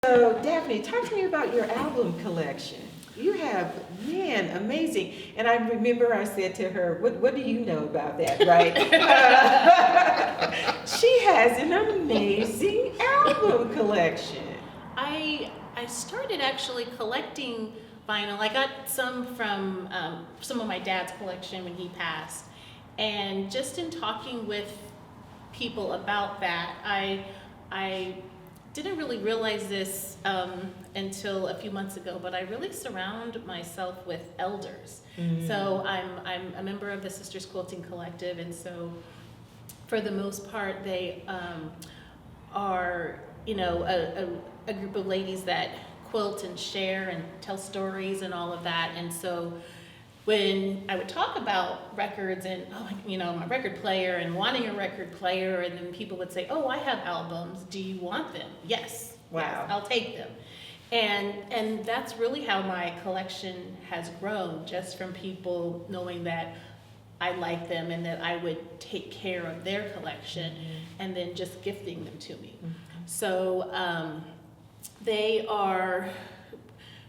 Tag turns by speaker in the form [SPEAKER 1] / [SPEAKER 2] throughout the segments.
[SPEAKER 1] So Daphne, talk to me about your album collection. You have, man, amazing. And I remember I said to her, what do you know about that, right? She has an amazing album collection.
[SPEAKER 2] I started actually collecting vinyl. I got some from some of my dad's collection when he passed. And just in talking with people about that, I didn't really realize this until a few months ago, but I really surround myself with elders.
[SPEAKER 1] Mm.
[SPEAKER 2] So I'm a member of the Sisters Quilting Collective, and so for the most part, they are, you know, a group of ladies that quilt and share and tell stories and all of that. And so when I would talk about records and, oh, you know, my record player and wanting a record player, and then people would say, oh, I have albums. Do you want them? Yes.
[SPEAKER 1] Wow.
[SPEAKER 2] Yes, I'll take them. And that's really how my collection has grown, just from people knowing that I like them and that I would take care of their collection, and then just gifting them to me. So they are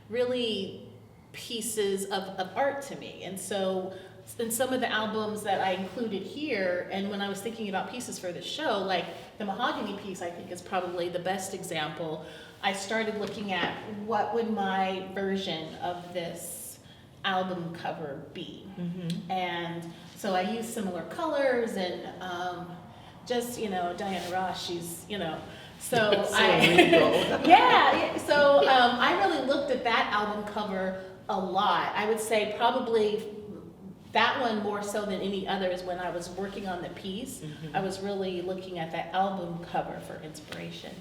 [SPEAKER 2] really pieces of art to me. And so in some of the albums that I included here, and when I was thinking about pieces for the show, like the mahogany piece, I think is probably the best example. I started looking at what would my version of this album cover be. And so I used similar colors and just, you know, Diana Ross, she's, you know, so so I really looked at that album cover a lot. I would say probably that one more so than any others. When I was working on the piece, I was really looking at that album cover for inspiration.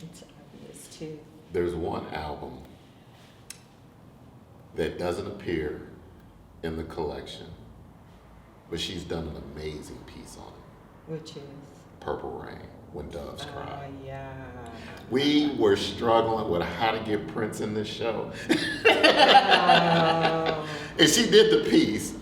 [SPEAKER 1] It's obvious too.
[SPEAKER 3] There's one album that doesn't appear in the collection, but she's done an amazing piece on it.
[SPEAKER 1] Which is?
[SPEAKER 3] Purple Rain, When Doves Cry.
[SPEAKER 1] Oh, yeah.
[SPEAKER 3] We were struggling with how to get Prince in this show.
[SPEAKER 1] Oh.
[SPEAKER 3] And she did the piece.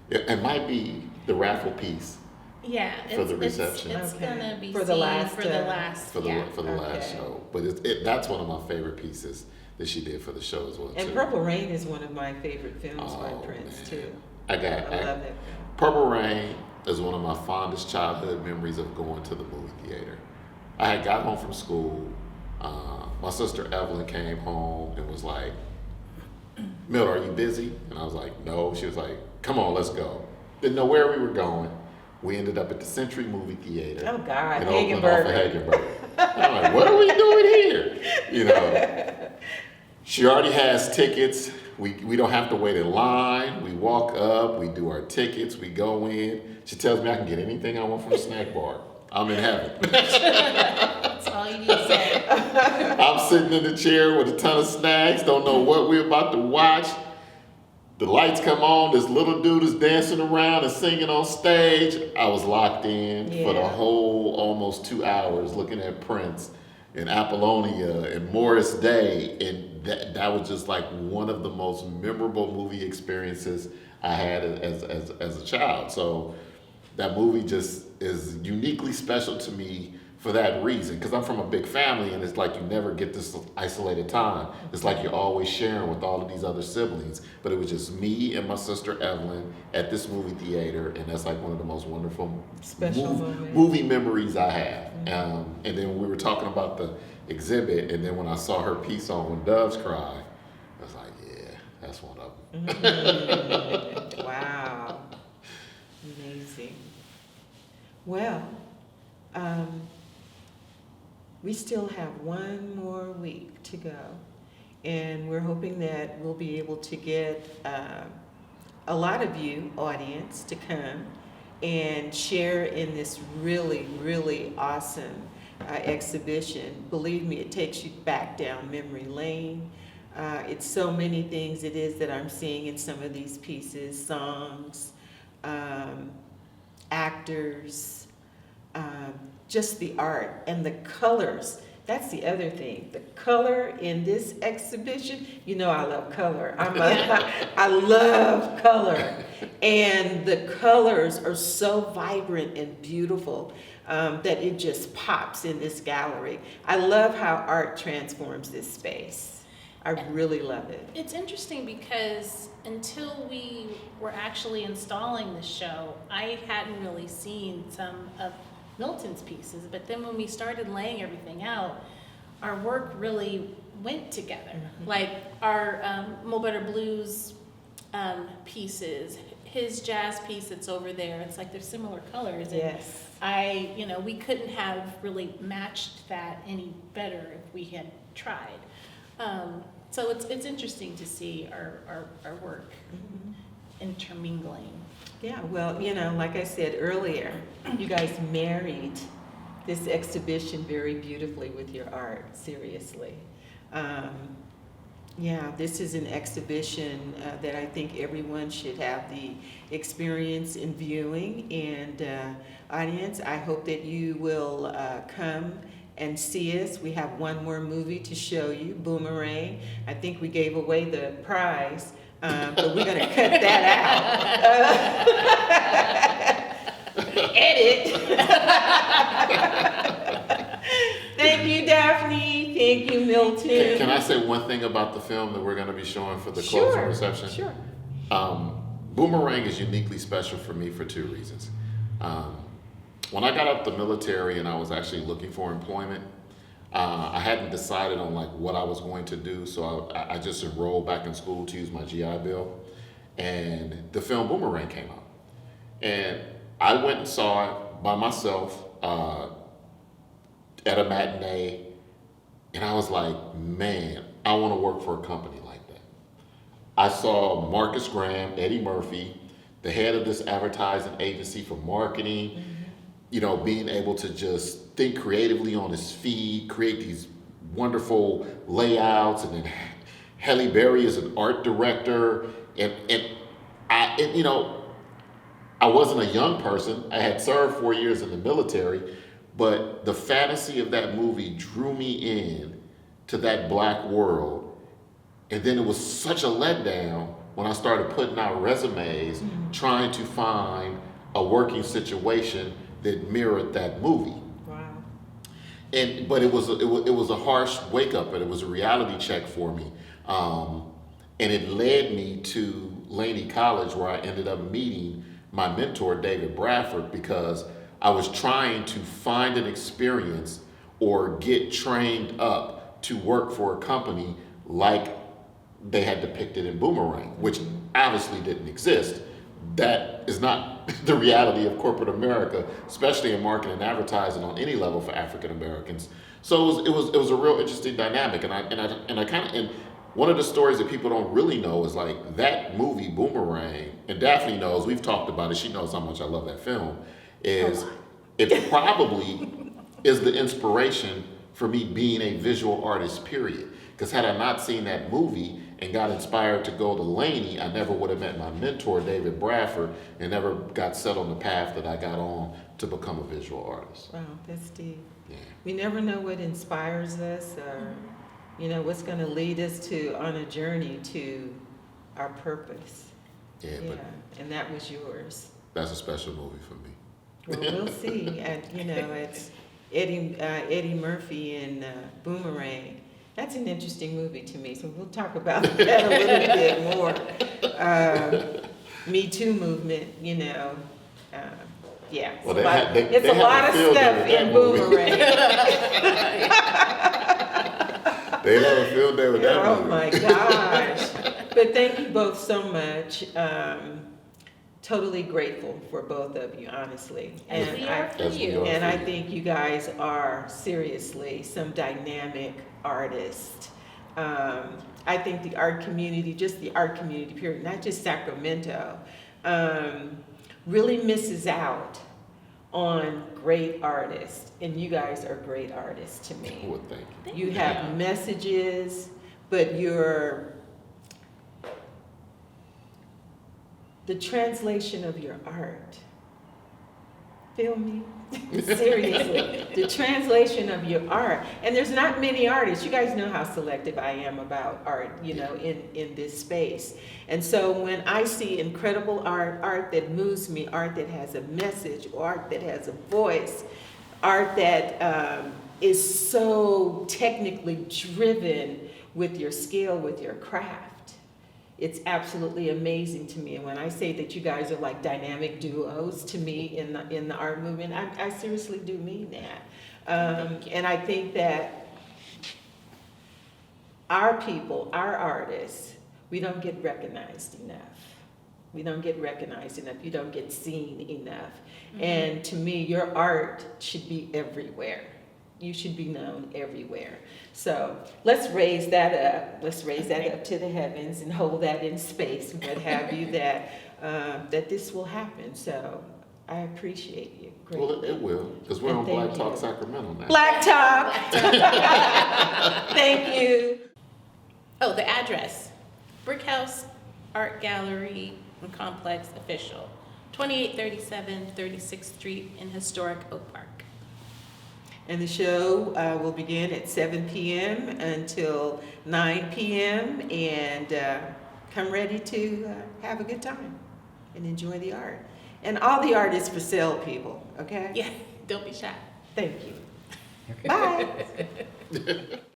[SPEAKER 3] It might be the raffle piece
[SPEAKER 2] Yeah,
[SPEAKER 3] for the reception.
[SPEAKER 2] It's
[SPEAKER 1] Okay.
[SPEAKER 2] gonna be
[SPEAKER 1] For the
[SPEAKER 2] seen
[SPEAKER 1] last,
[SPEAKER 2] for the last,
[SPEAKER 3] for the
[SPEAKER 2] yeah.
[SPEAKER 3] for the last
[SPEAKER 1] Okay.
[SPEAKER 3] show. But that's one of my favorite pieces that she did for the show as well.
[SPEAKER 1] And
[SPEAKER 3] too.
[SPEAKER 1] Purple Rain is one of my favorite films by
[SPEAKER 3] Oh,
[SPEAKER 1] Prince
[SPEAKER 3] man.
[SPEAKER 1] too.
[SPEAKER 3] I
[SPEAKER 1] I love that film.
[SPEAKER 3] Purple Rain is one of my fondest childhood memories of going to the movie theater. I had got home from school. My sister Evelyn came home and was like, Milt, are you busy? And I was like, no. She was like, come on, let's go. Didn't know where we were going. We ended up at the Century Movie Theater.
[SPEAKER 1] Oh God,
[SPEAKER 3] in Oakland off of
[SPEAKER 1] Hagenberg.
[SPEAKER 3] Hagenberg. I'm like, what are we doing here? You know, she already has tickets. We don't have to wait in line. We walk up, we do our tickets, we go in. She tells me I can get anything I want from the snack bar. I'm in heaven.
[SPEAKER 2] That's all you need to say.
[SPEAKER 3] I'm sitting in the chair with a ton of snacks, don't know what we're about to watch. The lights come on, this little dude is dancing around and singing on stage. I was locked in for the
[SPEAKER 1] Yeah.
[SPEAKER 3] whole almost 2 hours looking at Prince and Apollonia and Morris Day, and that was just like one of the most memorable movie experiences I had as a child. So that movie just is uniquely special to me for that reason, because I'm from a big family, and it's like you never get this isolated time. It's like you're always sharing with all of these other siblings, but it was just me and my sister Evelyn at this movie theater, and that's like one of the most wonderful
[SPEAKER 1] Special moments.
[SPEAKER 3] movie memories I have. And then we were talking about the exhibit, and then when I saw her piece on When Doves Cry, I was like, yeah, that's one of them.
[SPEAKER 1] Wow. Amazing. Well, we still have one more week to go, and we're hoping that we'll be able to get a lot of you, audience, to come and share in this really, really awesome exhibition. Believe me, it takes you back down memory lane. It's so many things it is that I'm seeing in some of these pieces, songs, actors, just the art and the colors. That's the other thing. The color in this exhibition, you know I love color. I love color. And the colors are so vibrant and beautiful. that it just pops in this gallery. I love how art transforms this space. I really love it.
[SPEAKER 2] It's interesting because until we were actually installing the show, I hadn't really seen some of Milton's pieces, but then when we started laying everything out, our work really went together. Like our Mo Better Blues pieces, his jazz piece that's over there, it's like they're similar colors. And
[SPEAKER 1] Yes.
[SPEAKER 2] we couldn't have really matched that any better if we had tried. So it's interesting to see our work intermingling.
[SPEAKER 1] Yeah, well, like I said earlier, you guys married this exhibition very beautifully with your art, seriously. Yeah, this is an exhibition that I think everyone should have the experience in viewing. And audience, I hope that you will come and see us. We have one more movie to show you, Boomerang. I think we gave away the prize, but we're gonna cut that out. Edit. Thank you, Daphne. Thank you, Milton.
[SPEAKER 3] Can I say one thing about the film that we're going to be showing for the closing reception?
[SPEAKER 1] Sure.
[SPEAKER 3] Boomerang is uniquely special for me for two reasons. When I got out the military and I was actually looking for employment, I hadn't decided on like what I was going to do, so I just enrolled back in school to use my GI Bill, and the film Boomerang came out, and I went and saw it by myself at a matinee, and I was like, man, I want to work for a company like that. I saw Marcus Graham, Eddie Murphy, the head of this advertising agency for marketing, being able to just think creatively on his feet, create these wonderful layouts, and then Halle Berry is an art director, and I wasn't a young person. I had served 4 years in the military, but the fantasy of that movie drew me in to that black world. And then it was such a letdown when I started putting out resumes, trying to find a working situation that mirrored that movie.
[SPEAKER 1] Wow.
[SPEAKER 3] But it was a harsh wake up, and it was a reality check for me. And it led me to Laney College, where I ended up meeting my mentor, David Bradford, because I was trying to find an experience or get trained up to work for a company like they had depicted in Boomerang, which obviously didn't exist. That is not the reality of corporate America, especially in marketing and advertising on any level for African Americans. So it was a real interesting dynamic, and one of the stories that people don't really know is like that movie Boomerang, and Daphne knows, we've talked about it, she knows how much I love that film, it probably is the inspiration for me being a visual artist, period. Because had I not seen that movie and got inspired to go to Laney, I never would have met my mentor, David Bradford, and never got set on the path that I got on to become a visual artist.
[SPEAKER 1] Wow, that's deep.
[SPEAKER 3] Yeah.
[SPEAKER 1] We never know what inspires us or, what's going to lead us on a journey to our purpose.
[SPEAKER 3] Yeah, but
[SPEAKER 1] and that was yours.
[SPEAKER 3] that's a special movie for me.
[SPEAKER 1] Well, we'll see. And, it's Eddie Murphy in Boomerang. That's an interesting movie to me, so we'll talk about that a little bit more. Me Too movement, yeah.
[SPEAKER 3] Well,
[SPEAKER 1] It's a lot of stuff in Boomerang.
[SPEAKER 3] They have a field day with that movie.
[SPEAKER 1] Oh my gosh. But thank you both so much. Totally grateful for both of you, honestly.
[SPEAKER 2] And we are for
[SPEAKER 3] As we
[SPEAKER 2] you.
[SPEAKER 3] are.
[SPEAKER 1] And I think you guys are seriously some dynamic artists. I think the art community, just the art community period, not just Sacramento, really misses out on great artists. And you guys are great artists to me.
[SPEAKER 3] Well, thank you.
[SPEAKER 1] You have messages, but the translation of your art, feel me? Seriously, the translation of your art. And there's not many artists. You guys know how selective I am about art, in this space. And so when I see incredible art that moves me, art that has a message, art that has a voice, art that is so technically driven with your skill, with your craft. It's absolutely amazing to me. And when I say that you guys are like dynamic duos to me in the art movement, I seriously do mean that. And I think that our people, our artists, we don't get recognized enough. We don't get recognized enough. You don't get seen enough. And to me, your art should be everywhere. You should be known everywhere. So let's raise that up. Let's raise that up to the heavens and hold that in space and what have you, that this will happen. So I appreciate you.
[SPEAKER 3] Well, it will, because we're on Black Talk Sacramento now.
[SPEAKER 1] Black Talk. Thank you.
[SPEAKER 2] Oh, the address. Brickhouse Art Gallery and Complex Official, 2837 36th Street in historic Oak Park.
[SPEAKER 1] And the show will begin at 7 p.m. until 9 p.m. And come ready to have a good time and enjoy the art. And all the art is for sale, people, okay?
[SPEAKER 2] Yeah, don't be shy.
[SPEAKER 1] Thank you. Bye.